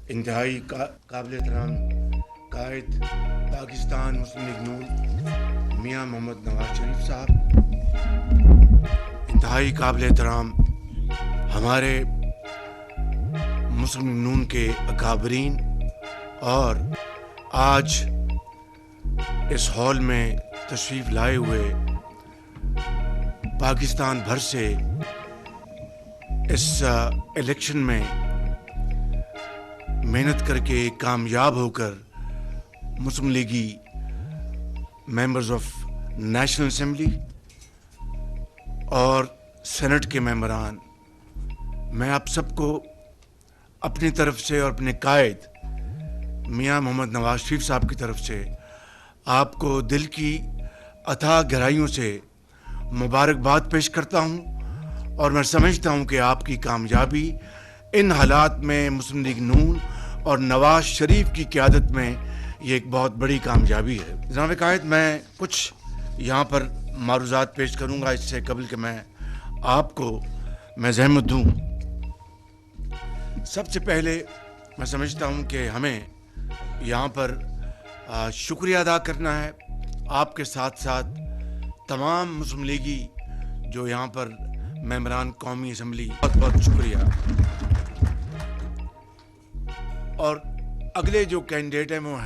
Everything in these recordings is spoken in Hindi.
इंतहाई काबिल एहतराम कायद पाकिस्तान मुस्लिम लीग नून मियाँ मोहम्मद नवाज शरीफ साहब, इंतहाई काबिल एहतराम हमारे मुस्लिम लीग नून के अकाबरीन, और आज इस हॉल में तशरीफ़ लाए हुए पाकिस्तान भर से इस इलेक्शन में मेहनत करके कामयाब होकर मुस्लिम लीगी मेंबर्स ऑफ नेशनल असेंबली और सेनेट के मेंबरान, मैं आप सबको अपनी तरफ से और अपने कायद मियाँ मोहम्मद नवाज शरीफ साहब की तरफ से आपको दिल की अथाह गहराइयों से मुबारकबाद पेश करता हूँ। और मैं समझता हूँ कि आपकी कामयाबी इन हालात में मुस्लिम लीग नून और नवाज शरीफ की क़यादत में ये एक बहुत बड़ी कामयाबी है। जनाब कायद, मैं कुछ यहाँ पर मारूज़ात पेश करूँगा इससे कबल कि मैं आपको ज़हमत दूँ। सबसे पहले मैं समझता हूँ कि हमें यहाँ पर शुक्रिया अदा करना है, आपके साथ साथ तमाम मुस्लिम लीगी जो यहाँ पर मेंबरान कौमी असम्बली, बहुत बहुत शुक्रिया। और अगले जो कैंडिडेट हैं वो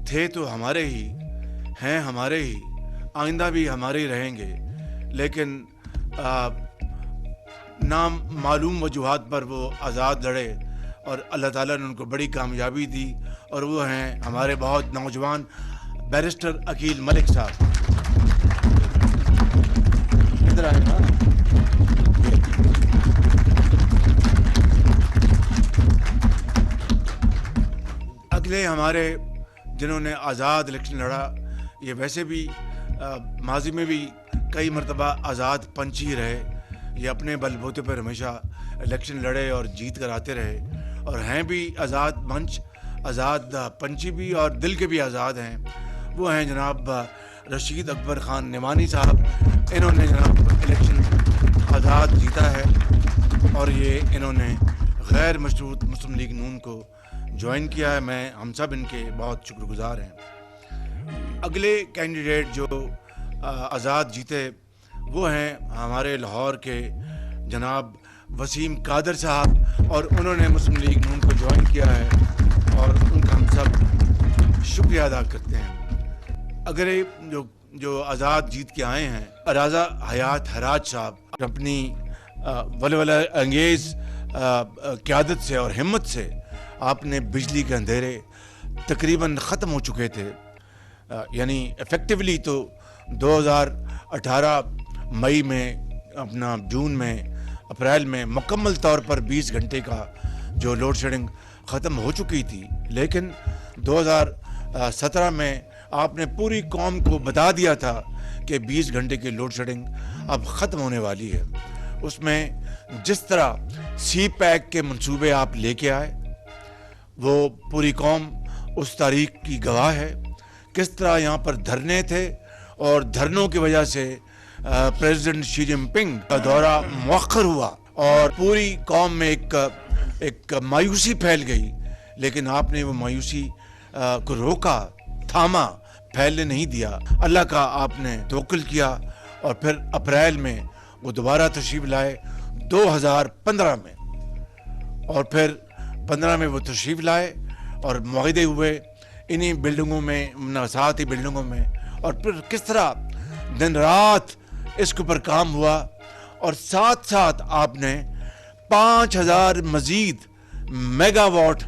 थे तो हमारे ही हैं, हमारे ही, आइंदा भी हमारे ही रहेंगे, लेकिन नाम मालूम वजूहात पर वो आज़ाद लड़े और अल्लाह ताला ने उनको बड़ी कामयाबी दी, और वो हैं हमारे बहुत नौजवान बैरिस्टर अकील मलिक साहब। इधर आए ना। अगले हमारे जिन्होंने आज़ाद इलेक्शन लड़ा, ये वैसे भी माजी में भी कई मरतबा आज़ाद पंच ही रहे, ये अपने बलबूते पर हमेशा इलेक्शन लड़े और जीत कर आते रहे, और हैं भी आज़ाद मंच, आज़ाद पंची भी और दिल के भी आज़ाद हैं। वो हैं जनाब रशीद अकबर ख़ान निमानी साहब। इन्होंने जनाब इलेक्शन आज़ाद जीता है और ये इन्होंने गैर मशरूत मुस्लिम लीग नून को ज्वाइन किया है। मैं हम सब इनके बहुत शुक्रगुजार हैं। अगले कैंडिडेट जो आज़ाद जीते वो हैं हमारे लाहौर के जनाब वसीम कादर साहब, और उन्होंने मुस्लिम लीग नून को ज्वाइन किया है और उनका हम सब शुक्रिया अदा करते हैं। अगले जो आज़ाद जीत के आए हैं राजा हयात हराज साहब, अपनी वलवला अंगेज़ क़यादत से और हिम्मत से आपने बिजली के अंधेरे तकरीबन ख़त्म हो चुके थे, यानी इफ़ेक्टिवली तो 2018 मई में, अपना जून में, अप्रैल में मुकम्मल तौर पर 20 घंटे का जो लोड शेडिंग ख़त्म हो चुकी थी, लेकिन 2017 में आपने पूरी कौम को बता दिया था कि 20 घंटे की लोड शेडिंग अब ख़त्म होने वाली है। उसमें जिस तरह सी पैक के मंसूबे आप लेके आए, वो पूरी कौम उस तारीख की गवाह है। किस तरह यहाँ पर धरने थे और धरनों की वजह से प्रेसिडेंट शी जिनपिंग का दौरा मुअख्खर हुआ और पूरी कौम में एक मायूसी फैल गई, लेकिन आपने वो मायूसी को रोका, थामा, फैलने नहीं दिया। अल्लाह का आपने तवक्कुल किया और फिर अप्रैल में वो दोबारा तशरीफ़ लाए 2015 में, और फिर 15 में वो तशरीफ़ लाए और मुआहदे हुए इन्हीं बिल्डिंगों में, साथ ही बिल्डिंगों में, और फिर किस तरह दिन रात इसके ऊपर काम हुआ, और साथ साथ आपने 5000 मज़ीद मेगावाट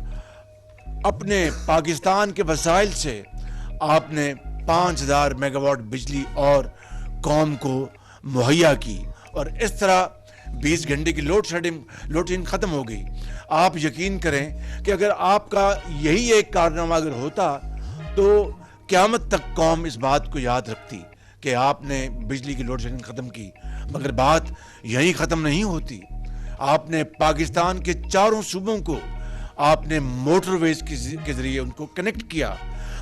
अपने पाकिस्तान के वसाइल से आपने 5000 मेगावाट बिजली और कौम को मुहैया की, और इस तरह 20 घंटे की लोड शेडिंग ख़त्म हो गई। आप यकीन करें कि अगर आपका यही एक कारनामा अगर होता तो क़यामत तक कौम इस बात को याद रखती कि आपने बिजली की लोड शेडिंग ख़त्म की। मगर बात यहीं ख़त्म नहीं होती, आपने पाकिस्तान के चारों सूबों को आपने मोटरवेज के ज़रिए उनको कनेक्ट किया।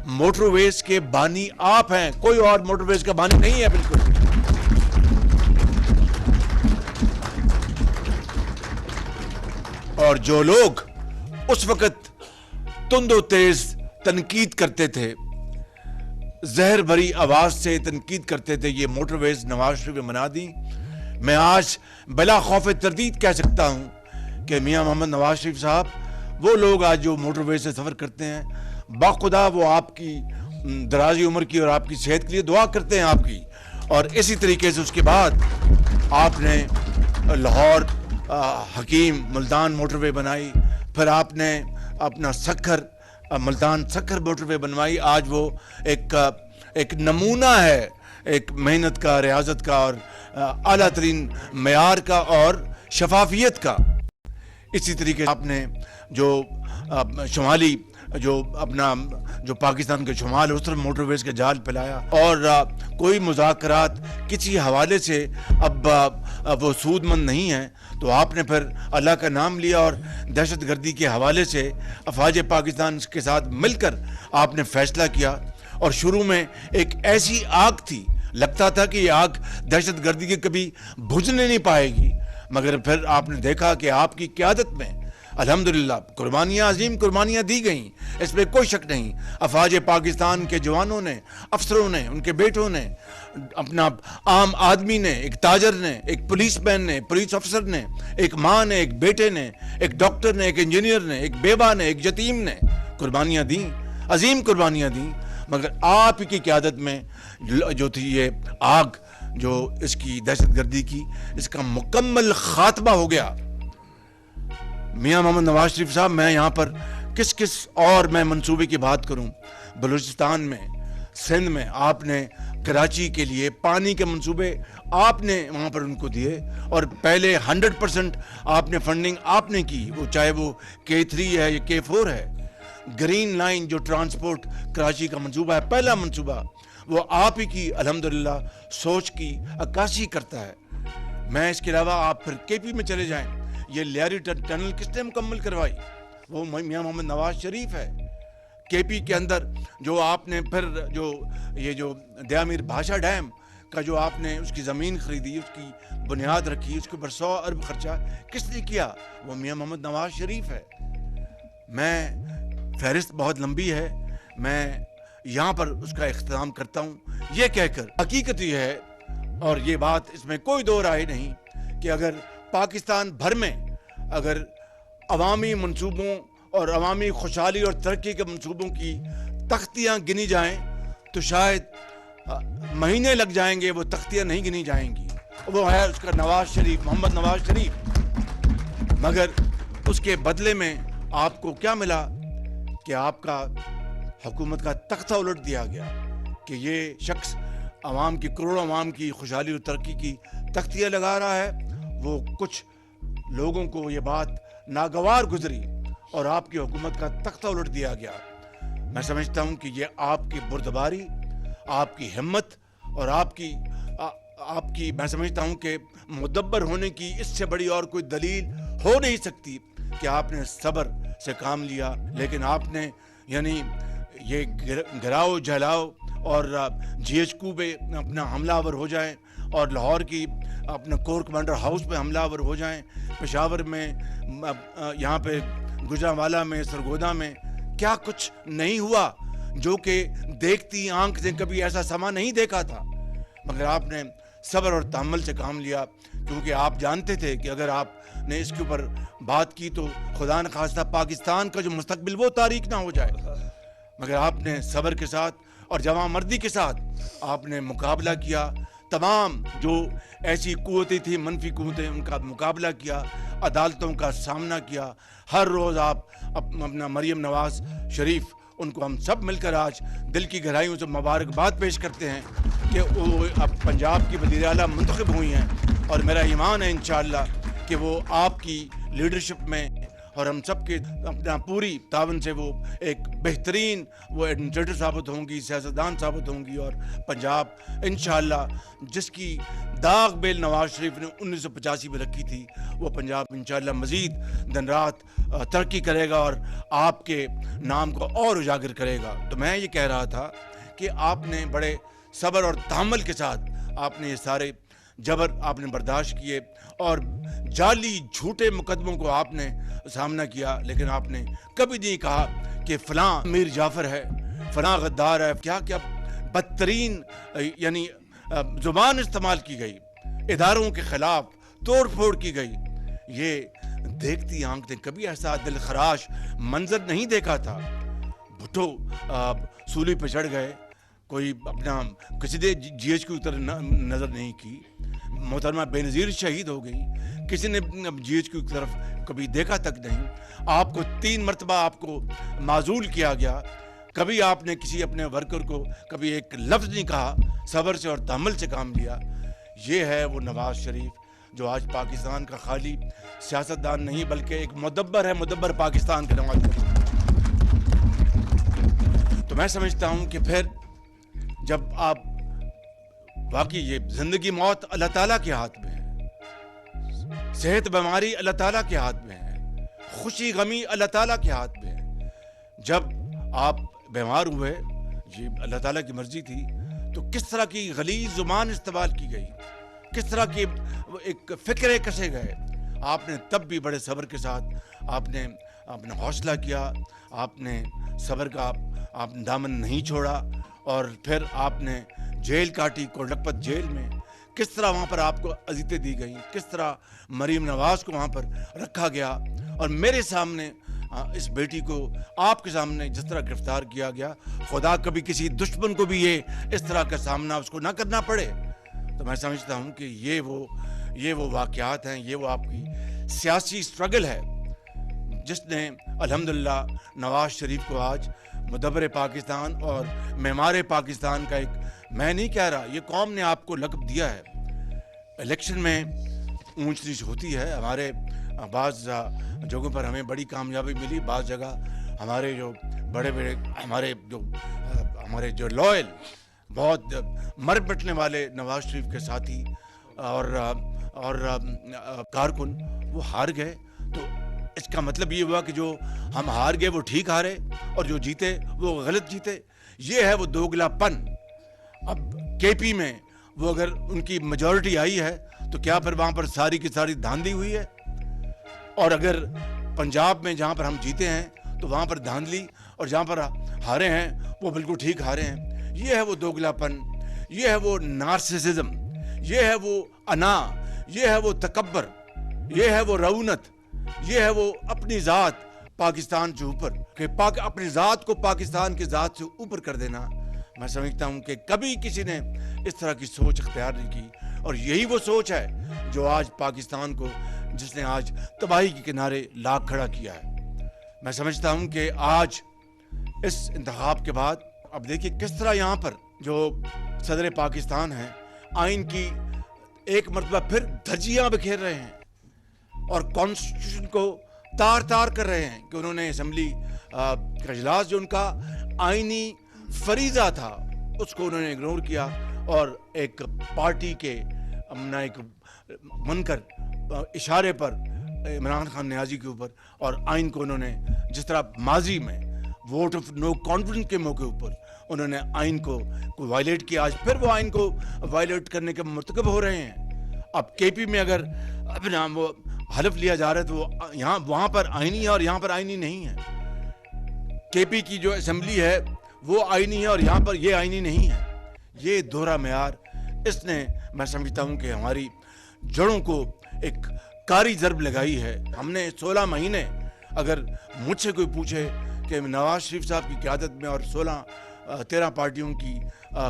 मोटरवेज के बानी आप हैं, कोई और मोटरवेज का बानी नहीं है बिल्कुल। और जो लोग उस वक्त तुंद व तेज तनकीद करते थे, जहर भरी आवाज से तनकीद करते थे, ये मोटरवेज नवाज शरीफ ने बना दी। मैं आज बिला खौफ तरदीद कह सकता हूँ कि मियाँ मोहम्मद नवाज शरीफ साहब वो लोग आज जो मोटरवेज से सफ़र करते हैं, बाखुदा वो आपकी दराजी उम्र की और आपकी सेहत के लिए दुआ करते हैं आपकी। और इसी तरीके से उसके बाद आपने लाहौर हकीम मुल्तान मोटरवे बनाई, फिर आपने अपना सखर मुल्तान सखर मोटरवे बनवाई। आज वो एक नमूना है एक मेहनत का, रियाजत का और आला तरीन मेयार का और शफाफियत का। इसी तरीके से आपने जो शुमाली जो पाकिस्तान के शुमाल उस तरफ मोटरवेज के जाल फैलाया और कोई मुज़ाकरात किसी हवाले से अब वो सूदमंद नहीं है, तो आपने फिर अल्लाह का नाम लिया और दहशत गर्दी के हवाले से अफवाज पाकिस्तान के साथ मिलकर आपने फैसला किया। और शुरू में एक ऐसी आग थी, लगता था कि ये आग दहशत गर्दी की कभी बुझने नहीं पाएगी, मगर फिर आपने देखा कि आपकी क़यादत में अल्हम्दुलिल्लाह कुर्बानियाँ, अजीम कुर्बानियाँ दी गईं, इसमें कोई शक नहीं। अफवाज पाकिस्तान के जवानों ने, अफसरों ने, उनके बेटों ने, अपना आम आदमी ने, एक ताजर ने, एक पुलिसमैन ने, पुलिस अफसर ने, एक माँ ने, एक बेटे ने, एक डॉक्टर ने, एक इंजीनियर ने, एक बेवा ने, एक यतीम ने कुर्बानियाँ दी, अजीम कुर्बानियाँ दी। मगर आप की क़यादत में जो थी ये आग, जो इसकी दहशत गर्दी की, इसका मुकम्मल खात्मा हो गया। मियाँ मोहम्मद नवाज शरीफ साहब, मैं यहाँ पर किस और मैं मंसूबे की बात करूँ। बलूचिस्तान में, सिंध में आपने कराची के लिए पानी के मंसूबे आपने वहाँ पर उनको दिए और पहले 100% आपने फंडिंग आपने की, वो चाहे वो K3 है या K4 है। ग्रीन लाइन जो ट्रांसपोर्ट कराची का मंसूबा है, पहला मंसूबा, वो आप ही की अल्हम्दुलिल्लाह सोच की अक्कासी करता है। मैं इसके अलावा आप फिर KP में चले जाएं, ये लियारी टनल किसने मुकम्मल करवाई? वो मियाँ मोहम्मद नवाज शरीफ है। KP के अंदर जो आपने फिर जो दयामीर भाषा डैम का जो आपने उसकी ज़मीन खरीदी, उसकी बुनियाद रखी, उसके ऊपर 100 अरब खर्चा किसने किया? वो मियाँ मोहम्मद नवाज शरीफ है। मैं फहरिस्त बहुत लंबी है, मैं यहाँ पर उसका इख्तिताम करता हूँ ये कहकर, हकीकत ये है और ये बात इसमें कोई दो राय नहीं कि अगर पाकिस्तान भर में अगर अवामी मंसूबों और अवामी खुशहाली और तरक्की के मंसूबों की तख्तियाँ गिनी जाएं तो शायद महीने लग जाएंगे, वो तख्तियाँ नहीं गिनी जाएंगी। वो है उसका नवाज शरीफ, मोहम्मद नवाज शरीफ। मगर उसके बदले में आपको क्या मिला कि आपका हुकूमत का तख्ता उलट दिया गया कि ये शख्स अवाम की, करोड़ों अवाम की खुशहाली और तरक्की की तख्तियाँ लगा रहा है। वो कुछ लोगों को ये बात नागवार गुजरी और आपकी हुकूमत का तख्ता उलट दिया गया। मैं समझता हूँ कि ये आपकी बुर्दबारी, आपकी हिम्मत और आपकी मैं समझता हूँ कि मुदब्बर होने की इससे बड़ी और कोई दलील हो नहीं सकती कि आपने सब्र से काम लिया। लेकिन आपने यानी ये गिराओ जलाओ और GHQ पे अपना हमलावर हो जाएं और लाहौर की अपना कोर कमांडर हाउस पे हमलावर हो जाएं, पेशावर में, यहाँ पे गुजरांवाला में, सरगोदा में क्या कुछ नहीं हुआ जो कि देखती आंख ने कभी ऐसा समा नहीं देखा था। मगर आपने सब्र और तहम्मुल से काम लिया क्योंकि आप जानते थे कि अगर आपने इसके ऊपर बात की तो खुदा न खास्ता पाकिस्तान का जो मुस्तकबिल वो तारीक ना हो जाए। मगर आपने सब्र के साथ और जवामर्दी के साथ आपने मुकाबला किया, तमाम जो ऐसी कुव्वतें थी, मनफी कुव्वतें, उनका मुकाबला किया, अदालतों का सामना किया। हर रोज़ आप अपना मरियम नवाज शरीफ, उनको हम सब मिलकर आज दिल की गहराइयों से मुबारकबाद पेश करते हैं कि वो अब पंजाब की वज़ीर आला मुंतखब हुई हैं और मेरा ईमान है इंशाअल्लाह कि वो आपकी लीडरशिप में और हम सब के अपना पूरी तावन से वो एक बेहतरीन वो एडमिनिस्ट्रेटर साबित होंगी, सियासतदान साबित होंगी और पंजाब इंशाअल्लाह जिसकी दाग बेल नवाज शरीफ ने 1985 में रखी थी, वो पंजाब इंशाअल्लाह मज़ीद दिन रात तरक्की करेगा और आपके नाम को और उजागर करेगा। तो मैं ये कह रहा था कि आपने बड़े सब्र और तहम्मुल के साथ आपने ये सारे जबर आपने बर्दाश्त किए और जाली झूठे मुकदमों को आपने सामना किया, लेकिन आपने कभी नहीं कहा कि फ़लाँ मीर जाफ़र है, फ़लाँ गद्दार है, क्या क्या बदतरीन यानी ज़ुबान इस्तेमाल की गई, इदारों के ख़िलाफ़ तोड़ फोड़ की गई। ये देखती आंख ने कभी ऐसा दिल खराश मंजर नहीं देखा था। भुट्टो सूली पे चढ़ गए, कोई अपना किसी ने GH की तरफ नज़र नहीं की। मोहतरमा बेनज़ीर शहीद हो गई, किसी ने GH की तरफ कभी देखा तक नहीं। आपको 3 मरतबा आपको माजूल किया गया, कभी आपने किसी अपने वर्कर को कभी एक लफ्ज़ नहीं कहा, सब्र से और तहम्मुल से काम लिया। ये है वो नवाज शरीफ जो आज पाकिस्तान का खाली सियासतदान नहीं बल्कि एक मुदब्बर है, मुदब्बर पाकिस्तान के नवाज शरीफ। तो मैं समझता हूँ कि फिर जब आप वाकई ये जिंदगी मौत अल्लाह ताला के हाथ में है, सेहत बीमारी अल्लाह ताला के हाथ में है, खुशी गमी अल्लाह ताला के हाथ में है। जब आप बीमार हुए, ये अल्लाह ताला की मर्जी थी, तो किस तरह की गलीज़ ज़ुबान इस्तेमाल की गई, किस तरह की एक फ़िक्रे कसे गए। आपने तब भी बड़े सब्र के साथ आपने अपना हौसला किया, आपने सब्र का आपने दामन नहीं छोड़ा और फिर आपने जेल काटी, कोटलखपत जेल में। किस तरह वहाँ पर आपको अज़ियतें दी गई, किस तरह मरीम नवाज़ को वहाँ पर रखा गया और मेरे सामने इस बेटी को आपके सामने जिस तरह गिरफ्तार किया गया, खुदा कभी किसी दुश्मन को भी ये इस तरह का सामना उसको ना करना पड़े। तो मैं समझता हूँ कि ये वो वाक़यात हैं, ये वो आपकी सियासी स्ट्रगल है जिसने अल्हम्दुलिल्लाह नवाज शरीफ को आज मुदब्बर पाकिस्तान और मेमार पाकिस्तान का एक, मैं नहीं कह रहा, ये कौम ने आपको लक़ब दिया है। इलेक्शन में ऊंच नीच होती है, हमारे बाज़ जगहों पर हमें बड़ी कामयाबी मिली, बाज़ जगह हमारे जो बड़े बड़े हमारे जो लॉयल बहुत मर मिटने वाले नवाज शरीफ के साथी और कारकुन वो हार गए। तो इसका मतलब ये हुआ कि जो हम हार गए वो ठीक हारे और जो जीते वो गलत जीते। ये है वो दोगलापन। अब KP में वो अगर उनकी मेजॉरिटी आई है तो क्या फिर वहाँ पर सारी की सारी धांधली हुई है? और अगर पंजाब में जहाँ पर हम जीते हैं तो वहाँ पर धांधली और जहाँ पर हारे हैं वो बिल्कुल ठीक हारे हैं। ये है वो दोगलापन, ये है वो नार्सिसिज्म, ये है वो अना, ये है वो तकब्बर, ये है वो रऊनत, ये है वो अपनी ज़ात पाकिस्तान से ऊपर कि अपनी ज़ात को पाकिस्तान की ज़ात से ऊपर कर देना। मैं समझता हूँ कि कभी किसी ने इस तरह की सोच इख्तियार नहीं की और यही वो सोच है जो आज पाकिस्तान को, जिसने आज तबाही के किनारे ला खड़ा किया है। मैं समझता हूँ कि आज इस इंतखाब के बाद अब देखिए किस तरह यहाँ पर जो सदर पाकिस्तान हैं आइन की एक मरतबा फिर धज्जियाँ बिखेर रहे हैं और कॉन्स्टिट्यूशन को तार तार कर रहे हैं कि उन्होंने असम्बली का इजलास जो उनका आइनी फरीज़ा था उसको उन्होंने इग्नोर किया और एक पार्टी के अपना एक मुनकर इशारे पर इमरान खान नियाज़ी के ऊपर और आइन को उन्होंने जिस तरह माजी में वोट ऑफ नो कॉन्फिडेंस के मौके ऊपर उन्होंने आइन को वायलेट किया, आज फिर वो आइन को वायलेट करने के मुर्तकब हो रहे हैं। अब KP में अगर अपना वो हलफ लिया जा रहा है तो वो यहाँ वहाँ पर आइनी है और यहाँ पर आइनी नहीं है। KP की जो असम्बली है वो आइनी है और यहाँ पर ये आइनी नहीं है। ये दोहरा मेयार, इसने मैं समझता हूँ कि हमारी जड़ों को एक कारी ज़रब लगाई है। हमने 16 महीने, अगर मुझसे कोई पूछे कि नवाज शरीफ साहब की क़यादत में और 13 पार्टियों की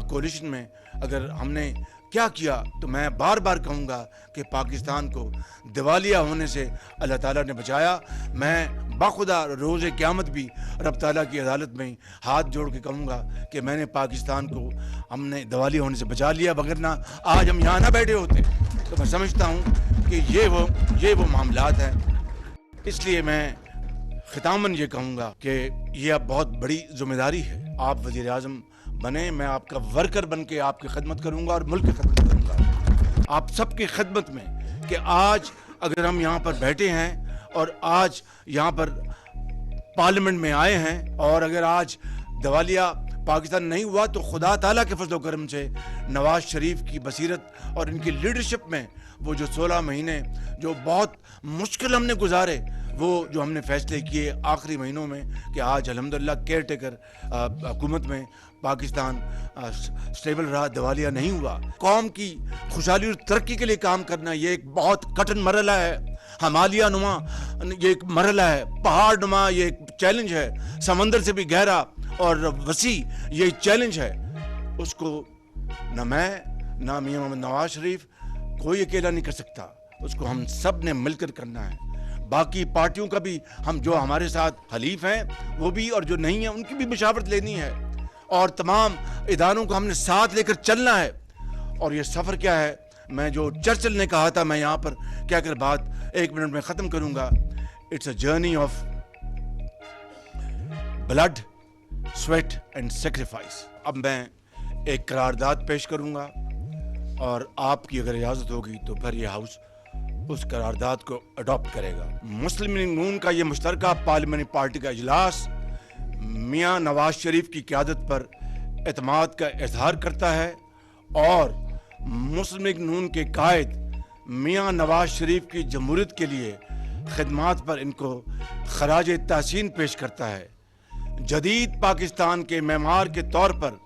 कोलिशन में अगर हमने क्या किया, तो मैं बार बार कहूँगा कि पाकिस्तान को दिवालिया होने से अल्लाह ताला ने बचाया। मैं बाखुदा रोज़ क़यामत भी रब ताला की अदालत में हाथ जोड़ के कहूँगा कि मैंने पाकिस्तान को हमने दिवालिया होने से बचा लिया, वगरना आज हम यहाँ ना बैठे होते। तो मैं समझता हूँ कि ये वो मामलात हैं। इसलिए मैं ख़ितामन ये कहूँगा कि ये अब बहुत बड़ी ज़िम्मेदारी है। आप वज़ीर आज़म बने, मैं आपका वर्कर बन के आपकी खिदमत करूँगा और मुल्क की खिदमत करूँगा आप सबकी खिदमत में। कि आज अगर हम यहाँ पर बैठे हैं और आज यहाँ पर पार्लियामेंट में आए हैं और अगर आज दिवालिया पाकिस्तान नहीं हुआ तो खुदा ताला के फजल करम से नवाज शरीफ की बसीरत और इनकी लीडरशिप में वो जो 16 महीने जो बहुत मुश्किल हमने गुजारे वो जो हमने फैसले किए आखिरी महीनों में कि आज अल्हम्दुलिल्लाह केयर टेकर हुकूमत में पाकिस्तान स्टेबल रहा, दिवालिया नहीं हुआ। कौम की खुशहाली और तरक्की के लिए काम करना ये एक बहुत कठिन मरहला है, हिमालय नुमा ये एक मरहला है, पहाड़ नुमा ये एक चैलेंज है, समंदर से भी गहरा और वसी ये चैलेंज है। उसको न मैं ना मियां मोहम्मद नवाज शरीफ कोई अकेला नहीं कर सकता, उसको हम सब ने मिलकर करना है। बाकी पार्टियों का भी, हम जो हमारे साथ हलीफ हैं वो भी और जो नहीं है उनकी भी मशावरत लेनी है, और तमाम इदारों को हमने साथ लेकर चलना है। और ये सफ़र क्या है, मैं जो चर्चिल ने कहा था, मैं यहाँ पर क्या कर बात 1 मिनट में ख़त्म करूँगा। It's a journey of blood, sweat and sacrifice. अब मैं एक करारदाद पेश करूँगा और आपकी अगर इजाज़त होगी तो फिर ये हाउस उस करारदाद को अडॉप्ट करेगा। मुस्लिम लीग नून का ये मुश्तरका पार्लियामानी पार्टी का इजलास मियां नवाज शरीफ की क़यादत पर एतमाद का इजहार करता है और मुस्लिम लीग नून के कायद मियां नवाज शरीफ की जमहूरियत के लिए खिदमात पर इनको खराज तहसीन पेश करता है। जदीद पाकिस्तान के मेमार के तौर पर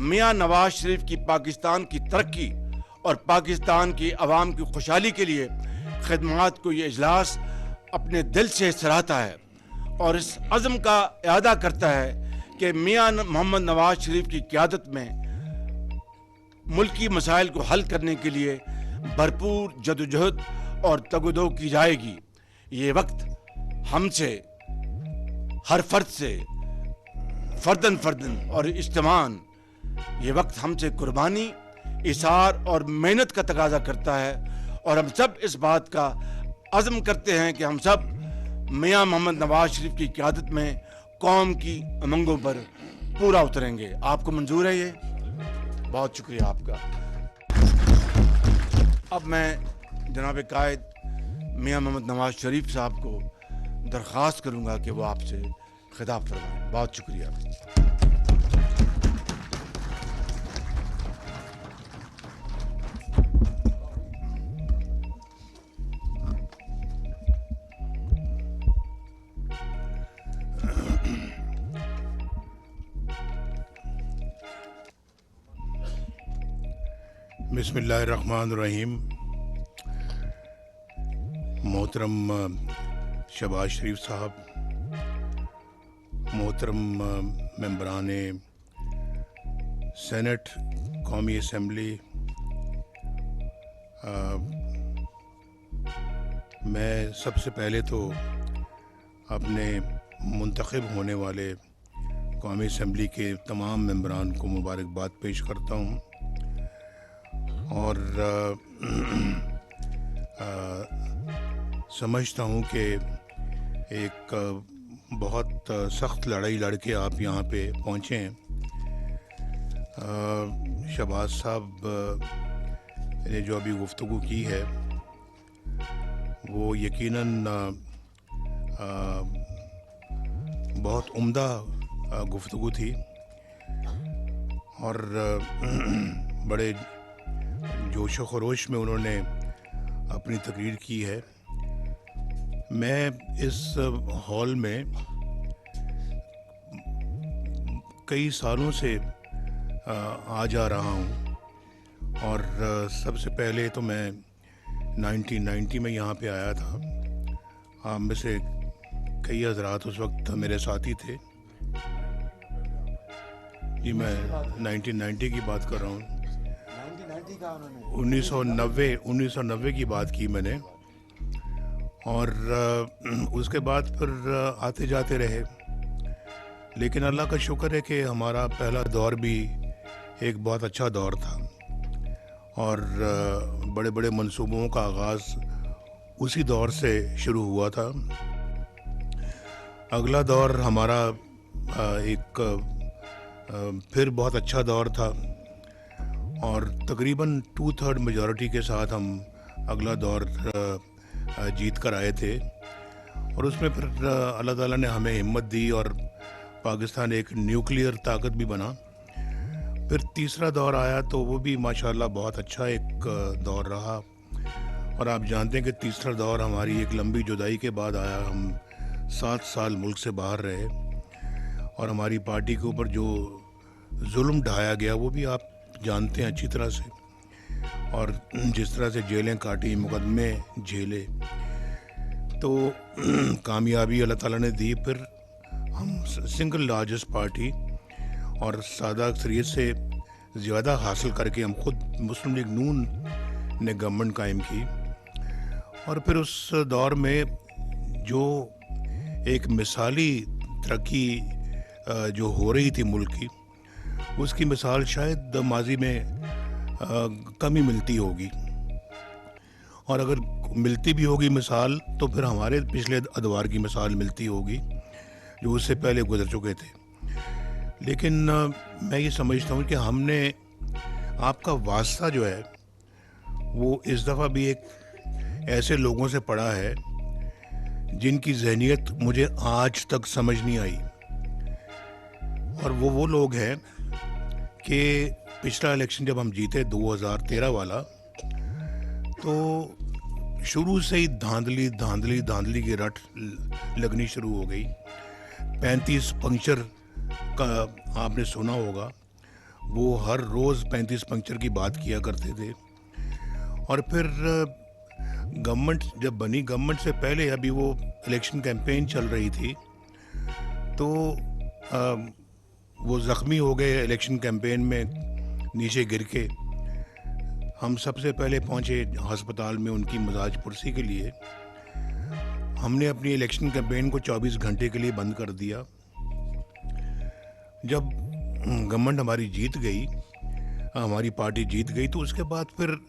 मियां नवाज शरीफ की पाकिस्तान की तरक्की और पाकिस्तान की आवाम की खुशहाली के लिए खिदमात को ये इजलास अपने दिल से सराहता है और इस अज़्म का इरादा करता है कि मियां मोहम्मद नवाज शरीफ की क़यादत में मुल्की मसाइल को हल करने के लिए भरपूर जदोजहद और तगदो की जाएगी। ये वक्त हमसे, हर फर्द से, फर्दन और इज्तिमान, ये वक्त हमसे कुर्बानी, इसार और मेहनत का तकाजा करता है और हम सब इस बात का अज़्म करते हैं कि हम सब मियां मोहम्मद नवाज शरीफ की क़यादत में कौम की उमंगों पर पूरा उतरेंगे। आपको मंजूर है ये? बहुत शुक्रिया आपका। अब मैं जनाब कायद मियां मोहम्मद नवाज शरीफ साहब को दरख्वास्त करूँगा कि वो आपसे खिताब फरमाएं। बहुत शुक्रिया। बिस्मिल्लाहिर्रहमानिर्रहीम। मोहतरम शहबाज शरीफ साहब, मोहतरम मेंबरान सेनेट, कौमी असम्बली, मैं सबसे पहले तो अपने मुंतखब होने वाले कौमी असम्बली के तमाम मेंबरान को मुबारकबाद पेश करता हूँ और समझता हूँ कि एक बहुत सख्त लड़ाई लड़ के आप यहाँ पे पहुँचे हैं। शहबाज साहब ने जो अभी गुफ्तगू की है वो यकीनन बहुत उम्दा गुफ्तगू थी और बड़े जोश व खरोश में उन्होंने अपनी तकरीर की है। मैं इस हॉल में कई सालों से आ जा रहा हूँ और सबसे पहले तो मैं 1990 में यहाँ पे आया था। आप में से कई हज़रात उस वक्त मेरे साथी थे। जी मैं 1990 की बात कर रहा हूँ। 1990 की बात की मैंने और उसके बाद फिर आते जाते रहे, लेकिन अल्लाह का शुक्र है कि हमारा पहला दौर भी एक बहुत अच्छा दौर था और बड़े बड़े मंसूबों का आगाज़ उसी दौर से शुरू हुआ था। अगला दौर हमारा एक फिर बहुत अच्छा दौर था और तकरीबन 2/3 मेजॉरिटी के साथ हम अगला दौर जीत कर आए थे और उसमें फिर अल्लाह ताला ने हमें हिम्मत दी और पाकिस्तान एक न्यूक्लियर ताकत भी बना। फिर तीसरा दौर आया तो वो भी माशाल्लाह बहुत अच्छा एक दौर रहा और आप जानते हैं कि तीसरा दौर हमारी एक लंबी जुदाई के बाद आया। हम 7 साल मुल्क से बाहर रहे और हमारी पार्टी के ऊपर जो जुल्म ढाया गया वो भी आप जानते हैं अच्छी तरह से, और जिस तरह से जेलें काटी, मुकदमे झेले, तो कामयाबी अल्लाह ताला ने दी। फिर हम सिंगल लार्जेस्ट पार्टी और सादा अक्सरियत से ज़्यादा हासिल करके हम खुद मुस्लिम लीग नून ने गवर्नमेंट कायम की। और फिर उस दौर में जो एक मिसाली तरक्की जो हो रही थी मुल्क की, उसकी मिसाल शायद माजी में कम ही मिलती होगी, और अगर मिलती भी होगी मिसाल तो फिर हमारे पिछले अदवार की मिसाल मिलती होगी जो उससे पहले गुजर चुके थे। लेकिन मैं ये समझता हूँ कि हमने आपका वास्ता जो है वो इस दफ़ा भी एक ऐसे लोगों से पड़ा है जिनकी जहनियत मुझे आज तक समझ नहीं आई, और वो लोग हैं कि पिछला इलेक्शन जब हम जीते 2013 वाला, तो शुरू से ही धांधली की रट लगनी शुरू हो गई। 35 पंक्चर का आपने सुना होगा, वो हर रोज़ 35 पंक्चर की बात किया करते थे। और फिर गवर्नमेंट जब बनी, गवर्नमेंट से पहले अभी वो इलेक्शन कैंपेन चल रही थी, तो वो ज़ख्मी हो गए इलेक्शन कैंपेन में नीचे गिर के। हम सबसे पहले पहुंचे अस्पताल में उनकी मजाज पुरसी के लिए। हमने अपनी इलेक्शन कैंपेन को 24 घंटे के लिए बंद कर दिया। जब गवर्नमेंट हमारी जीत गई, हमारी पार्टी जीत गई, तो उसके बाद फिर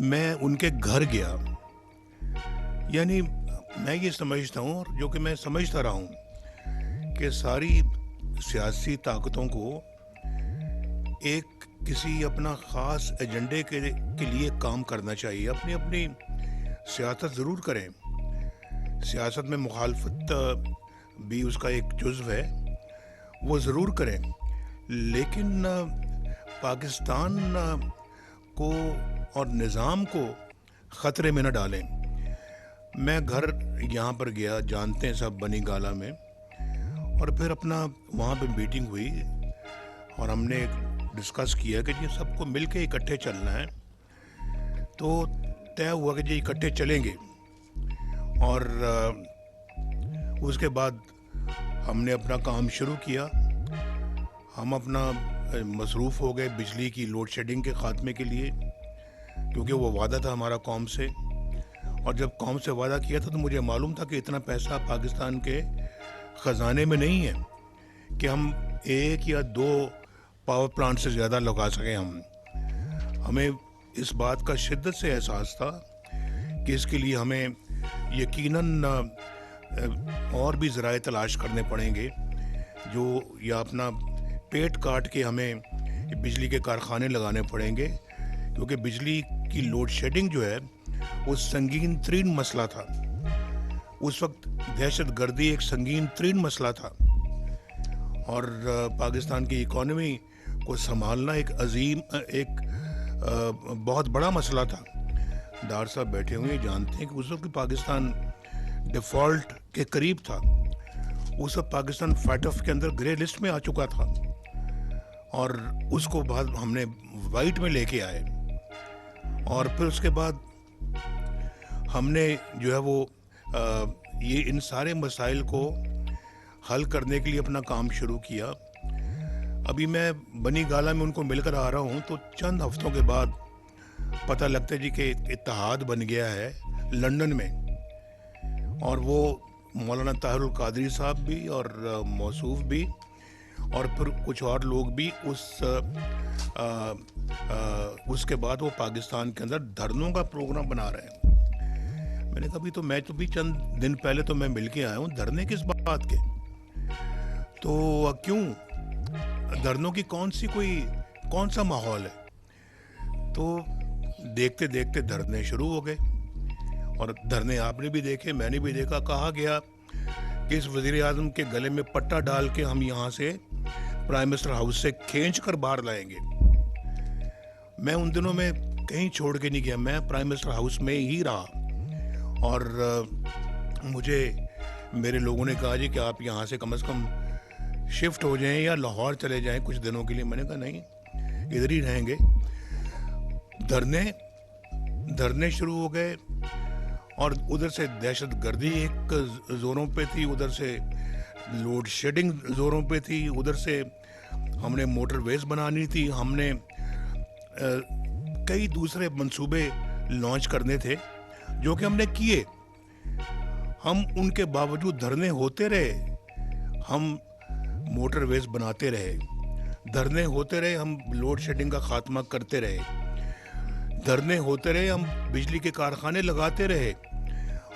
मैं उनके घर गया। यानी मैं ये समझता हूँ, और जो कि मैं समझता रहा हूँ, कि सारी सियासी ताकतों को एक किसी अपना ख़ास एजेंडे के लिए काम करना चाहिए। अपनी अपनी सियासत ज़रूर करें, सियासत में मुखालफत भी उसका एक जुज़्व है, वो ज़रूर करें, लेकिन पाकिस्तान को और निज़ाम को ख़तरे में न डालें। मैं घर यहाँ पर गया, जानते हैं सब, बनी गाला में, और फिर अपना वहाँ पे मीटिंग हुई और हमने डिस्कस किया कि जी सबको मिल के इकट्ठे चलना है। तो तय हुआ कि जी इकट्ठे चलेंगे, और उसके बाद हमने अपना काम शुरू किया। हम अपना मसरूफ़ हो गए बिजली की लोड शेडिंग के ख़ात्मे के लिए, क्योंकि वो वादा था हमारा कौम से, और जब कौम से वादा किया था तो मुझे मालूम था कि इतना पैसा पाकिस्तान के ख़जाने में नहीं है कि हम 1 या 2 पावर प्लांट से ज़्यादा लगा सकें। हमें इस बात का शिद्दत से एहसास था कि इसके लिए हमें यकीनन और भी ज़राए तलाश करने पड़ेंगे, जो या अपना पेट काट के हमें बिजली के कारखाने लगाने पड़ेंगे, क्योंकि बिजली की लोड शेडिंग जो है वो संगीन तरीन मसला था। उस वक्त दहशत गर्दी एक संगीन तरीन मसला था, और पाकिस्तान की इकॉनमी को संभालना एक अजीम, एक बहुत बड़ा मसला था। डार साहब बैठे हुए जानते हैं कि उस वक्त पाकिस्तान डिफ़ॉल्ट के करीब था। उस वक्त पाकिस्तान फाइट के अंदर ग्रे लिस्ट में आ चुका था, और उसको बाद हमने वाइट में लेके आए। और फिर उसके बाद हमने जो है वो ये इन सारे मसाइल को हल करने के लिए अपना काम शुरू किया। अभी मैं बनी गाला में उनको मिलकर आ रहा हूँ, तो चंद हफ्तों के बाद पता लगता है जी कि इत्तेहाद बन गया है लंदन में, और वो मौलाना ताहिरुल कादरी साहब भी और मौसूफ भी और फिर कुछ और लोग भी उसके बाद वो पाकिस्तान के अंदर धरनों का प्रोग्राम बना रहे हैं। मैंने कहा तो मैं तो भी चंद दिन पहले तो मैं मिल के आया हूँ, धरने किस बात के? तो क्यों धरनों की कौन सा माहौल है? तो देखते देखते धरने शुरू हो गए, और धरने आपने भी देखे, मैंने भी देखा। कहा गया कि इस वज़ीर आज़म के गले में पट्टा डाल के हम यहाँ से प्राइम मिनिस्टर हाउस से खींच कर बाहर लाएंगे। मैं उन दिनों में कहीं छोड़ के नहीं गया, मैं प्राइम मिनिस्टर हाउस में ही रहा। और मुझे मेरे लोगों ने कहा जी कि आप यहाँ से कम शिफ्ट हो जाएं या लाहौर चले जाएं कुछ दिनों के लिए। मैंने कहा नहीं, इधर ही रहेंगे। धरने शुरू हो गए और उधर से दहशत गर्दी एक जोरों पे थी, उधर से लोड शेडिंग जोरों पे थी, उधर से हमने मोटरवेज बनानी थी, हमने कई दूसरे मंसूबे लॉन्च करने थे जो कि हमने किए। हम उनके बावजूद धरने होते रहे, हम मोटरवेज बनाते रहे, धरने होते रहे, हम लोड शेडिंग का खात्मा करते रहे, धरने होते रहे, हम बिजली के कारखाने लगाते रहे,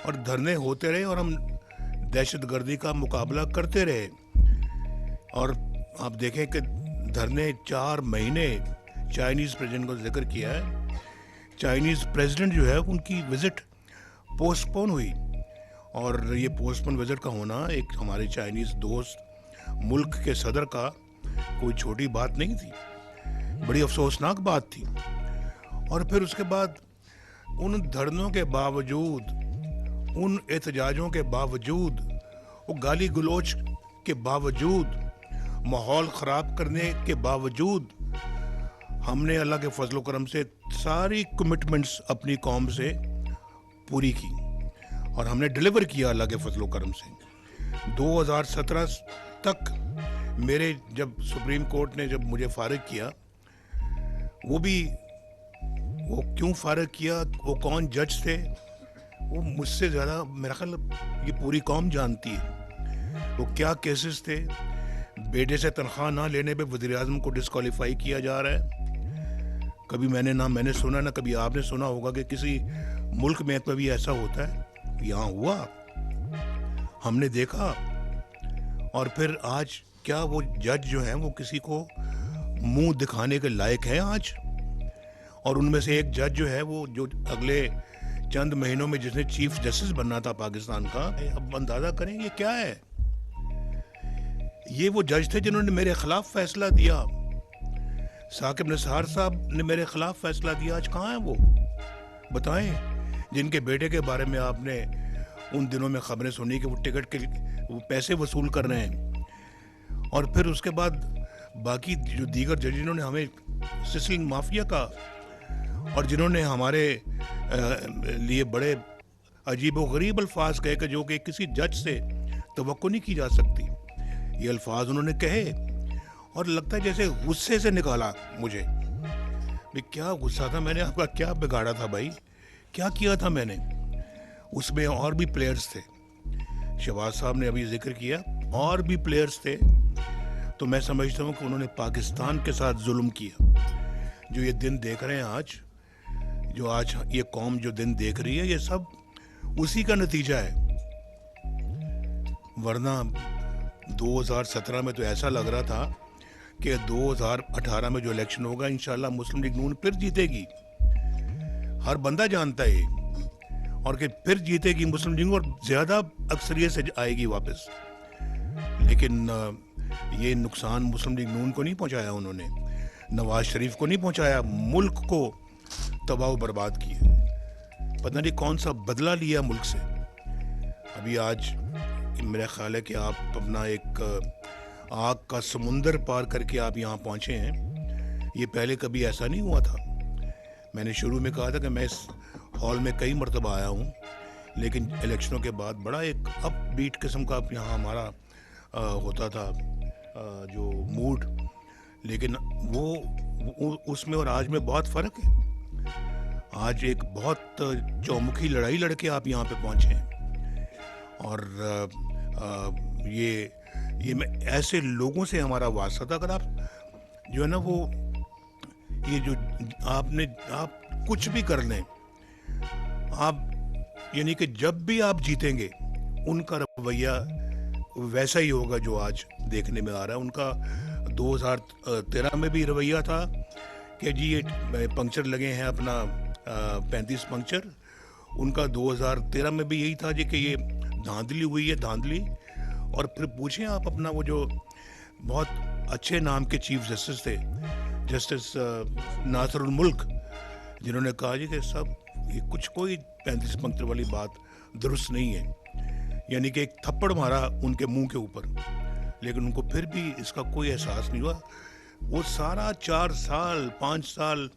और धरने होते रहे और हम दहशतगर्दी का मुकाबला करते रहे। और आप देखें कि धरने 4 महीने, चाइनीज़ प्रेसिडेंट को जिक्र किया है, चाइनीज़ प्रेसिडेंट जो है उनकी विज़िट पोस्टपोन हुई। और ये पोस्टपोन विज़िट का होना एक हमारे चाइनीज़ दोस्त मुल्क के सदर का कोई छोटी बात नहीं थी, बड़ी अफसोसनाक बात थी। और फिर उसके बाद उन धरनों के बावजूद, उन एहतजाजों के बावजूद, वो गाली गलोच के बावजूद, माहौल ख़राब करने के बावजूद, हमने अल्लाह के फजल करम से सारी कमिटमेंट्स अपनी कौम से पूरी की और हमने डिलीवर किया अल्लाह के फजल करम से। 2017 तक मेरे, जब सुप्रीम कोर्ट ने जब मुझे फारिग किया, वो क्यों फारिग किया, वो कौन जज थे, वो मुझसे ज़्यादा मेरा ख्याल ये पूरी कौम जानती है। वो क्या केसेस थे, बेटे से तनख्वाह ना लेने पे वज़ीर आज़म को डिस्क्वालीफाई किया जा रहा है। कभी मैंने सुना, ना कभी आपने सुना होगा कि किसी मुल्क में कभी ऐसा होता है। यहाँ हुआ, हमने देखा। और फिर आज क्या वो जज जो हैं वो किसी को मुंह दिखाने के लायक हैं आज? और उनमें से एक जज जो है वो, जो अगले चंद महीनों में जिसने चीफ जस्टिस बनना था पाकिस्तान का, अब अंदाजा करें ये क्या है। ये वो जज थे जिन्होंने मेरे खिलाफ फैसला दिया, साकिब निसार साहब ने मेरे खिलाफ फैसला दिया। आज कहाँ है वो, बताएं। जिनके बेटे के बारे में आपने उन दिनों में खबरें सुनी कि वो टिकट के वो पैसे वसूल कर रहे हैं। और फिर उसके बाद बाकी जो दीगर जज जिन्होंने हमें सिसलिंग माफिया का, और जिन्होंने हमारे लिए बड़े अजीब व गरीब अल्फाज कहे कि जो कि किसी जज से तवक्को नहीं की जा सकती, ये अल्फाज उन्होंने कहे और लगता है जैसे गुस्से से निकाला मुझे। भाई क्या गुस्सा था, मैंने आपका क्या बिगाड़ा था भाई, क्या किया था मैंने? उसमें और भी प्लेयर्स थे, शहबाज साहब ने अभी जिक्र किया, और भी प्लेयर्स थे। तो मैं समझता हूँ कि उन्होंने पाकिस्तान के साथ जुल्म किया। जो ये दिन देख रहे हैं आज, जो आज ये कौम जो दिन देख रही है, ये सब उसी का नतीजा है। वरना 2017 में तो ऐसा लग रहा था कि 2018 में जो इलेक्शन होगा इंशाल्लाह मुस्लिम लीग नून फिर जीतेगी, हर बंदा जानता है, और कि फिर जीतेगी मुस्लिम लीग और ज़्यादा अक्सरियत से आएगी वापस। लेकिन ये नुकसान मुस्लिम लीग नून को नहीं पहुंचाया, उन्होंने नवाज शरीफ को नहीं पहुंचाया, मुल्क को तबाह बर्बाद किया। पता नहीं कौन सा बदला लिया मुल्क से। अभी आज मेरा ख्याल है कि आप अपना एक आग का समुंदर पार करके आप यहाँ पहुँचे हैं। ये पहले कभी ऐसा नहीं हुआ था। मैंने शुरू में कहा था कि मैं इस हॉल में कई मरतबा आया हूँ, लेकिन इलेक्शनों के बाद बड़ा एक अपबीट किस्म का यहाँ हमारा होता था जो मूड, लेकिन वो उसमें और आज में बहुत फ़र्क है। आज एक बहुत चौमुखी लड़ाई लड़के आप यहाँ पे पहुँचे हैं। और ये मैं ऐसे लोगों से हमारा वास्ता था। अगर आप जो है ना वो ये जो आप कुछ भी कर लें, आप यानी कि जब भी आप जीतेंगे उनका रवैया वैसा ही होगा जो आज देखने में आ रहा है। उनका 2013 में भी रवैया था कि जी ये पंक्चर लगे हैं अपना 35 पंक्चर। उनका 2013 में भी यही था जी कि ये धांधली हुई है, धांधली। और फिर पूछें आप अपना वो जो बहुत अच्छे नाम के चीफ जस्टिस थे, जस्टिस नासरुल मुल्क, जिन्होंने कहा जी कि सब ये कुछ कोई 35 पंक्ति वाली बात दुरुस्त नहीं है, यानी कि एक थप्पड़ मारा उनके मुंह के ऊपर, लेकिन उनको फिर भी इसका कोई एहसास नहीं हुआ। वो सारा 4 साल 5 साल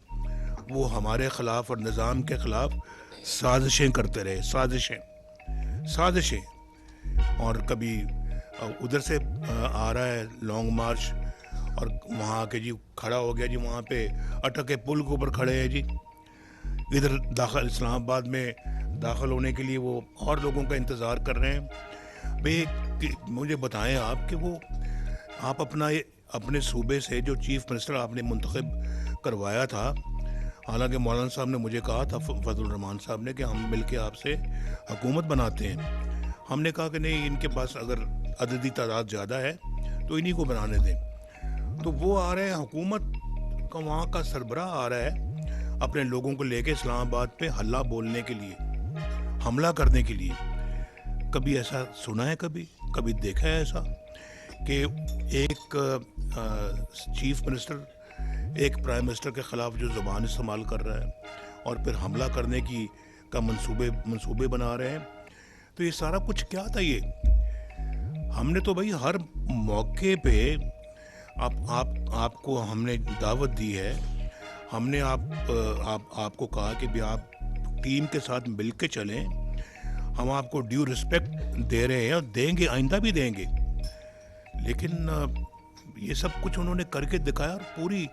वो हमारे ख़िलाफ़ और निज़ाम के ख़िलाफ़ साजिशें करते रहे, साजिशें। और कभी उधर से आ रहा है लॉन्ग मार्च और वहाँ आके जी खड़ा हो गया जी, वहाँ पे अटक के पुल के ऊपर खड़े हैं जी। इधर दाखिल इस्लामाबाद में दाखिल होने के लिए वो और लोगों का इंतज़ार कर रहे हैं। भाई मुझे बताएं आप कि वो आप अपने सूबे से जो चीफ मिनिस्टर आपने मुंतखब करवाया था, हालांकि मौलाना साहब ने मुझे कहा था, फजल रहमान साहब ने, कि हम मिलके आपसे हुकूमत बनाते हैं। हमने कहा कि नहीं, इनके पास अगर अददी तादाद ज़्यादा है तो इन्हीं को बनाने दें। तो वो आ रहे हैं, हुकूमत का वहाँ का सरबराह आ रहा है अपने लोगों को लेके इस्लामाबाद पे हल्ला बोलने के लिए, हमला करने के लिए। कभी ऐसा सुना है, कभी देखा है ऐसा कि एक चीफ मिनिस्टर एक प्राइम मिनिस्टर के ख़िलाफ़ जो ज़ुबान इस्तेमाल कर रहा है और फिर हमला करने का मंसूबे बना रहे हैं? तो ये सारा कुछ क्या था ये? हमने तो भाई हर मौके पे आपको हमने दावत दी है। हमने आपको कहा कि भी आप टीम के साथ मिल के चलें, हम आपको ड्यू रिस्पेक्ट दे रहे हैं और देंगे, आइंदा भी देंगे। लेकिन ये सब कुछ उन्होंने करके दिखाया और पूरी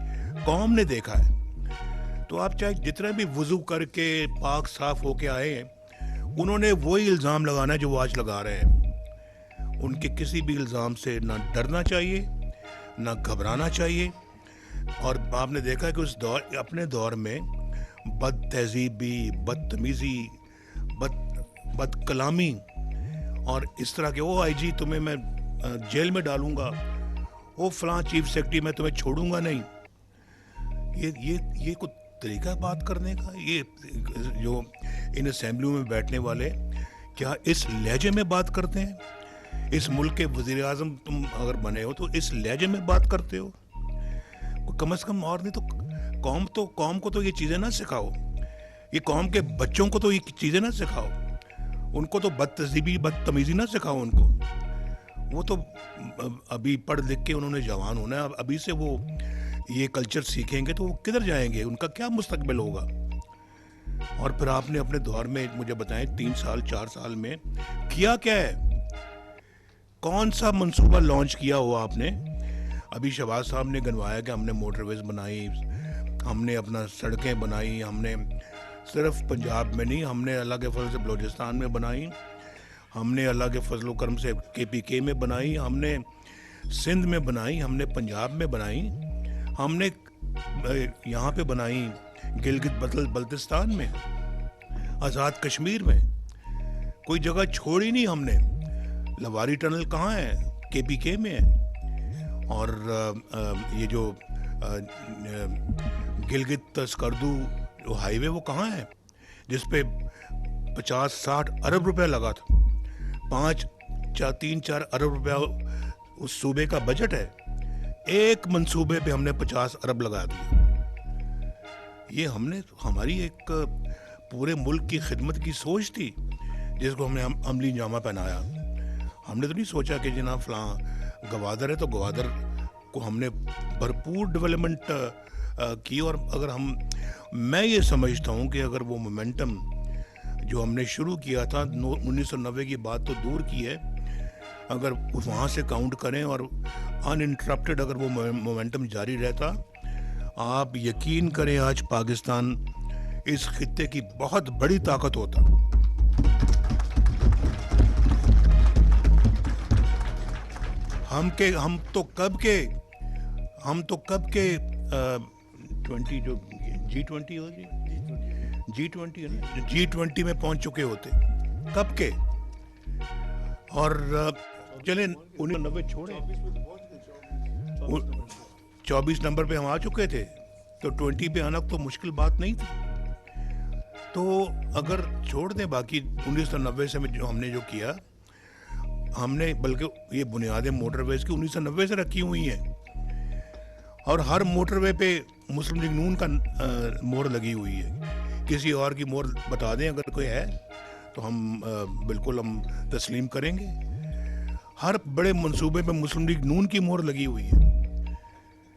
कौम ने देखा है। तो आप चाहे जितना भी वुज़ू करके पाक साफ होके आए हैं, उन्होंने वही इल्ज़ाम लगाना है जो वो आज लगा रहे हैं। उनके किसी भी इल्ज़ाम से ना डरना चाहिए, ना घबराना चाहिए। और आपने देखा कि अपने दौर में बदतहज़ीबी, बदतमीज़ी, बदकलामी और इस तरह के, वो आईजी तुम्हें मैं जेल में डालूंगा, वो फलां चीफ सेक्रेटरी मैं तुम्हें छोड़ूंगा नहीं, ये कुछ तरीका बात करने का? ये जो इन असेंबलियों में बैठने वाले क्या इस लहजे में बात करते हैं? इस मुल्क के वज़ीर आज़म तुम अगर बने हो तो इस लहजे में बात करते हो? कम से कम और नहीं तो कौम को तो ये चीज़ें ना सिखाओ, ये कौम के बच्चों को तो ये चीज़ें ना सिखाओ, उनको तो बदतमीज़ी ना सिखाओ उनको। वो तो अभी पढ़ लिख के उन्होंने जवान होना है, अभी से वो ये कल्चर सीखेंगे तो वो किधर जाएंगे, उनका क्या मुस्तकबिल होगा? और फिर आपने अपने दौर में मुझे बताएं 3 साल 4 साल में किया क्या है? कौन सा मंसूबा लॉन्च किया हुआ आपने? अभी शहबाज साहब ने गनवाया कि हमने मोटरवेज बनाई, हमने अपना सड़कें बनाई, हमने सिर्फ पंजाब में नहीं, हमने अल्लाह के फजल से बलूचिस्तान में बनाई, हमने अल्लाह के फजल करम से KPK में बनाई, हमने सिंध में बनाई, हमने पंजाब में बनाई, हमने यहाँ पे बनाई गिलगित बल्तिस्तान में, आज़ाद कश्मीर में, कोई जगह छोड़ी नहीं हमने। लवारी टनल कहाँ है? KPK में है। और ये जो गिलगित स्कर्दू जो हाईवे वो कहाँ है, जिस पे 50-60 अरब रुपया लगा था? 3-4 अरब रुपया उस सूबे का बजट है, एक मंसूबे पे हमने 50 अरब लगा दिए। ये हमारी एक पूरे मुल्क की खिदमत की सोच थी जिसको हमने अमली जामा पहनाया। हमने तो नहीं सोचा कि जनाब फलां गवादर है तो गवादर को हमने भरपूर डेवलपमेंट की। और अगर मैं ये समझता हूँ कि अगर वो मोमेंटम जो हमने शुरू किया था 1990 की बात तो दूर की है, अगर वहाँ से काउंट करें और अनइंटरप्टेड अगर वो मोमेंटम जारी रहता, आप यकीन करें आज पाकिस्तान इस खित्ते की बहुत बड़ी ताकत होता। हम तो कब के 20 जो G20 होगी, G20 है ना, G20 में पहुंच चुके होते कब के। और चले 1990 छोड़े, 24 नंबर पे हम आ चुके थे, तो 20 पे आना तो मुश्किल बात नहीं थी। तो अगर छोड़ दें बाकी 1990 से जो हमने जो किया, हमने बल्कि ये बुनियादें मोटरवेज की 1990 से रखी हुई हैं। और हर मोटरवे पे मुस्लिम लीग नून का मोहर लगी हुई है। किसी और की मोहर बता दें अगर कोई है तो हम बिल्कुल हम तस्लीम करेंगे। हर बड़े मंसूबे में मुस्लिम लीग नून की मोहर लगी हुई है।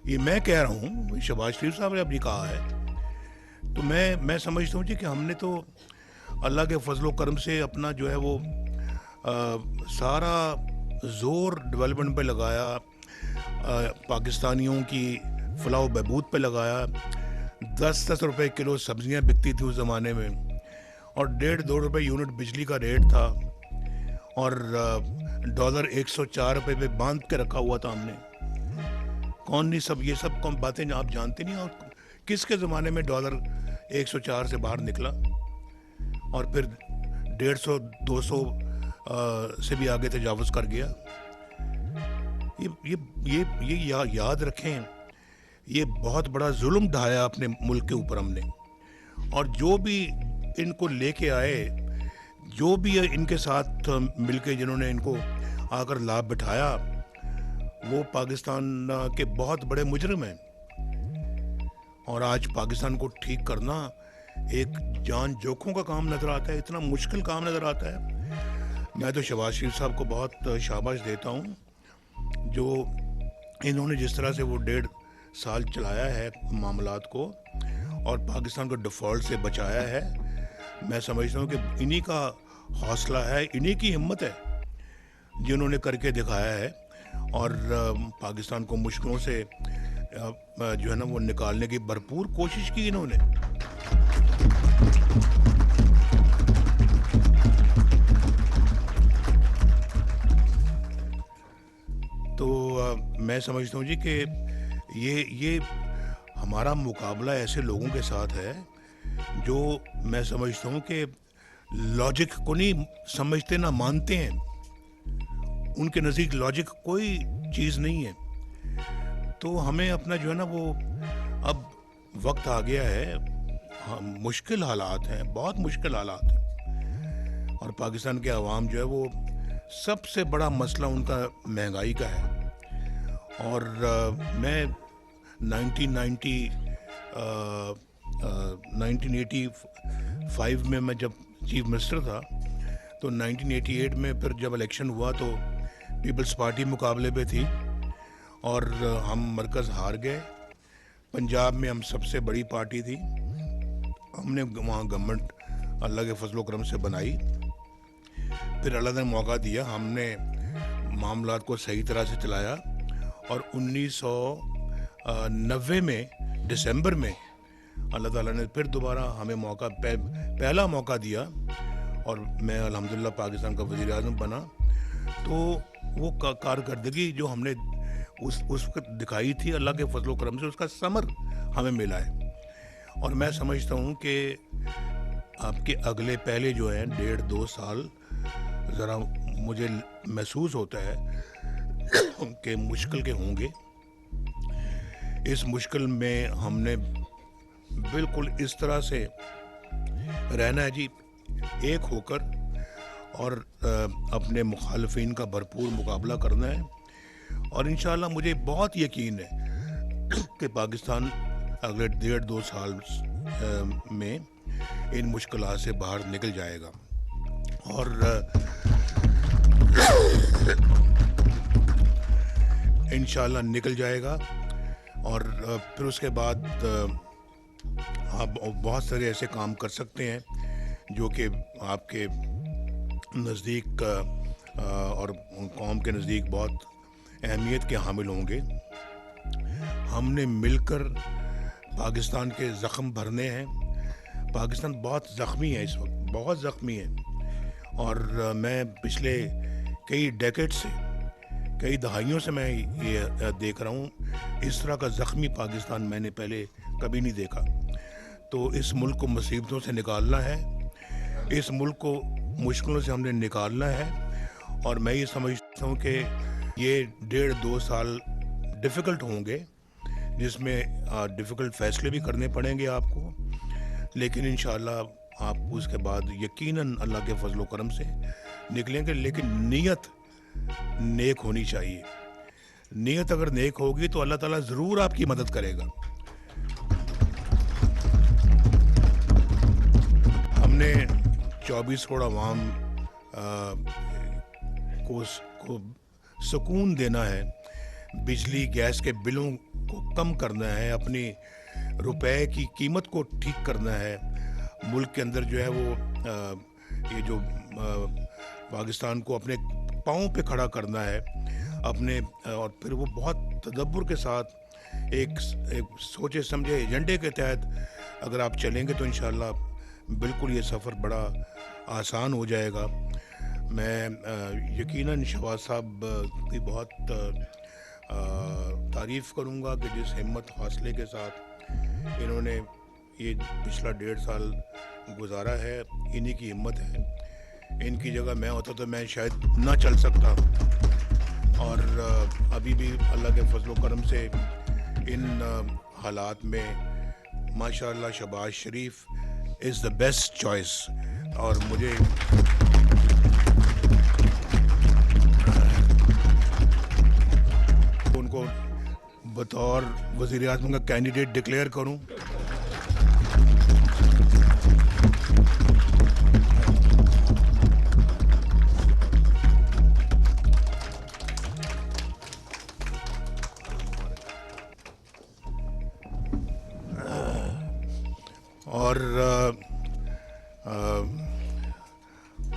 ये मैं कह रहा हूँ, शहबाज शरीफ साहब ने अभी कहा है। तो मैं समझता हूँ जी कि हमने तो अल्लाह के फजलो करम से अपना जो है वो सारा ज़ोर डेवलपमेंट पे लगाया, पाकिस्तानियों की फलाह बहबूद पे लगाया। 10-10 रुपए किलो सब्जियां बिकती थी उस ज़माने में, और 1.5-2 रुपए यूनिट बिजली का रेट था, और डॉलर 104 रुपए पे बांध के रखा हुआ था हमने। कौन नहीं, सब ये सब कौन बातें आप जानते नहीं। और किसके ज़माने में डॉलर 104 से बाहर निकला और फिर 150-200 से भी आगे तजावुज़ कर गया। ये याद रखें, ये बहुत बड़ा जुल्म ढाया अपने मुल्क के ऊपर हमने। और जो भी इनको लेके आए, जो भी इनके साथ मिलके जिन्होंने इनको आकर लाभ बिठाया, वो पाकिस्तान के बहुत बड़े मुजरिम हैं। और आज पाकिस्तान को ठीक करना एक जान जोखों का काम नज़र आता है, इतना मुश्किल काम नज़र आता है। मैं तो शहबाज शरीफ साहब को बहुत शाबाश देता हूँ, जो इन्होंने जिस तरह से वो 1.5 साल चलाया है मामलात को और पाकिस्तान को डिफ़ॉल्ट से बचाया है। मैं समझता हूँ कि इन्हीं का हौसला है, इन्हीं की हिम्मत है जिन्होंने करके दिखाया है, और पाकिस्तान को मुश्किलों से जो है ना वो निकालने की भरपूर कोशिश की इन्होंने। तो मैं समझता हूँ जी कि ये हमारा मुकाबला ऐसे लोगों के साथ है जो मैं समझता हूँ कि लॉजिक को नहीं समझते, ना मानते हैं। उनके नज़दीक लॉजिक कोई चीज़ नहीं है। तो हमें अपना जो है ना वो अब वक्त आ गया है। मुश्किल हालात हैं, बहुत मुश्किल हालात हैं, और पाकिस्तान के अवाम जो है वो सबसे बड़ा मसला उनका महंगाई का है। और मैं 1985 में मैं जब चीफ मिनिस्टर था, तो 1988 में फिर जब इलेक्शन हुआ तो पीपल्स पार्टी मुकाबले पे थी और हम मरकज़ हार गए। पंजाब में हम सबसे बड़ी पार्टी थी, हमने वहाँ गवर्नमेंट अल्लाह के फजलो करम से बनाई। फिर अल्लाह ने मौका दिया, हमने मामलात को सही तरह से चलाया, और 1990 में दिसंबर में अल्लाह ताला ने फिर दोबारा हमें मौका पहला मौका दिया, और मैं अल्हम्दुलिल्लाह पाकिस्तान का वज़ीर आज़म बना। तो वो कारकर्दगी जो हमने उस वक्त दिखाई थी अल्लाह के फजलो करम से, उसका समर हमें मिला है। और मैं समझता हूँ कि आपके अगले पहले जो हैं 1.5-2 साल ज़रा मुझे महसूस होता है कि मुश्किल के होंगे। इस मुश्किल में हमने बिल्कुल इस तरह से रहना है जी, एक होकर, और अपने मुखालफिन का भरपूर मुकाबला करना है। और इंशाअल्लाह मुझे बहुत यकीन है कि पाकिस्तान अगले 1.5-2 साल में इन मुश्किलात से बाहर निकल जाएगा। और इंशाअल्लाह निकल जाएगा। और फिर उसके बाद आप बहुत सारे ऐसे काम कर सकते हैं जो कि आपके नज़दीक और कौम के नज़दीक बहुत अहमियत के हामिल होंगे। हमने मिलकर पाकिस्तान के ज़ख्म भरने हैं। पाकिस्तान बहुत ज़ख्मी है, इस वक्त बहुत ज़ख्मी है। और मैं पिछले कई डेकेड से, कई दहाइयों से मैं ये देख रहा हूँ, इस तरह का ज़ख्मी पाकिस्तान मैंने पहले कभी नहीं देखा। तो इस मुल्क को मुसीबतों से निकालना है, इस मुल्क को मुश्किलों से हमने निकालना है। और मैं ये समझता हूँ कि ये 1.5-2 साल डिफ़िकल्ट होंगे, जिसमें डिफ़िकल्ट फ़ैसले भी करने पड़ेंगे आपको, लेकिन इंशाअल्लाह आप उसके बाद यकीनन अल्लाह के फजलो करम से निकलेंगे। लेकिन नीयत नेक होनी चाहिए। नीयत अगर नेक होगी तो अल्लाह ताला ज़रूर आपकी मदद करेगा। हमने 24 करोड़ आवाम को सुकून देना है, बिजली गैस के बिलों को कम करना है, अपनी रुपए की कीमत को ठीक करना है, मुल्क के अंदर जो है वो ये जो पाकिस्तान को अपने पाँव पे खड़ा करना है अपने, और फिर वो बहुत तदब्बुर के साथ एक सोचे समझे एजेंडे के तहत अगर आप चलेंगे तो इंशाल्लाह बिल्कुल ये सफ़र बड़ा आसान हो जाएगा। मैं यकीनन शहबाज साहब की बहुत तारीफ़ करूँगा कि जिस हिम्मत हौसले के साथ इन्होंने ये पिछला 1.5 साल गुजारा है, इन्हीं की हिम्मत है। इनकी जगह मैं होता तो मैं शायद ना चल सकता, और अभी भी अल्लाह के फजल करम से इन हालात में माशाअल्लाह शहबाज शरीफ इज़ द बेस्ट चॉइस। और मुझे उनको बतौर वज़ीर आज़म का कैंडिडेट डिक्लेयर करूं।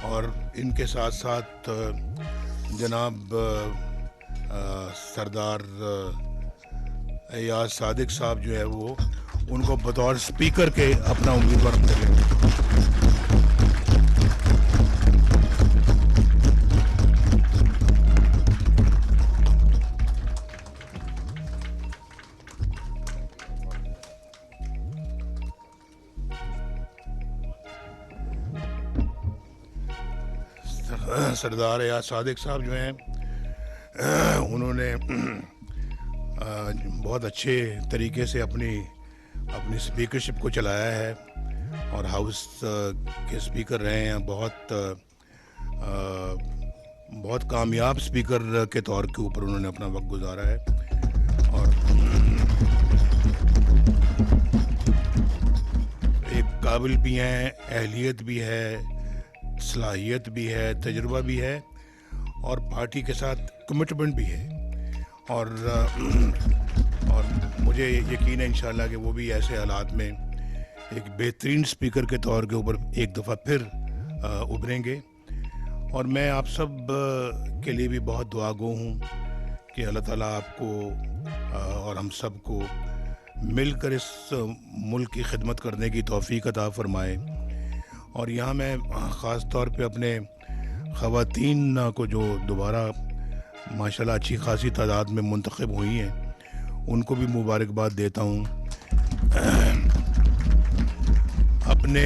और इनके साथ साथ जनाब सरदार एयाज सादिक साहब जो है वो उनको बतौर स्पीकर के अपना उम्मीदवार करेंगे। सरदार एयाज सादिक साहब जो हैं उन्होंने बहुत अच्छे तरीके से अपनी स्पीकरशिप को चलाया है और हाउस के स्पीकर रहे हैं, बहुत कामयाब स्पीकर के तौर के ऊपर उन्होंने अपना वक्त गुजारा है। और एक काबिल भी हैं, अहलियत भी है, सलाहियत भी है, तजुर्बा भी है, और पार्टी के साथ कमिटमेंट भी है। और मुझे यकीन है इंशाल्लाह कि वो भी ऐसे हालात में एक बेहतरीन स्पीकर के तौर के ऊपर एक दफ़ा फिर उभरेंगे। और मैं आप सब के लिए भी बहुत दुआगो हूँ कि अल्लाह ताला आपको और हम सब को मिलकर इस मुल्क की खिदमत करने की तौफीक अता फरमाए। और यहाँ मैं ख़ास तौर पे अपने ख़वातीन को जो दोबारा माशाल्लाह अच्छी खासी तादाद में मुंतखब हुई हैं, उनको भी मुबारकबाद देता हूँ। अपने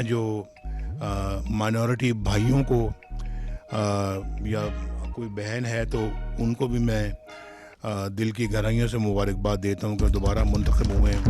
जो माइनॉरिटी भाइयों को या कोई बहन है तो उनको भी मैं दिल की गहराइयों से मुबारकबाद देता हूँ कि दोबारा मुंतखब हुए हैं।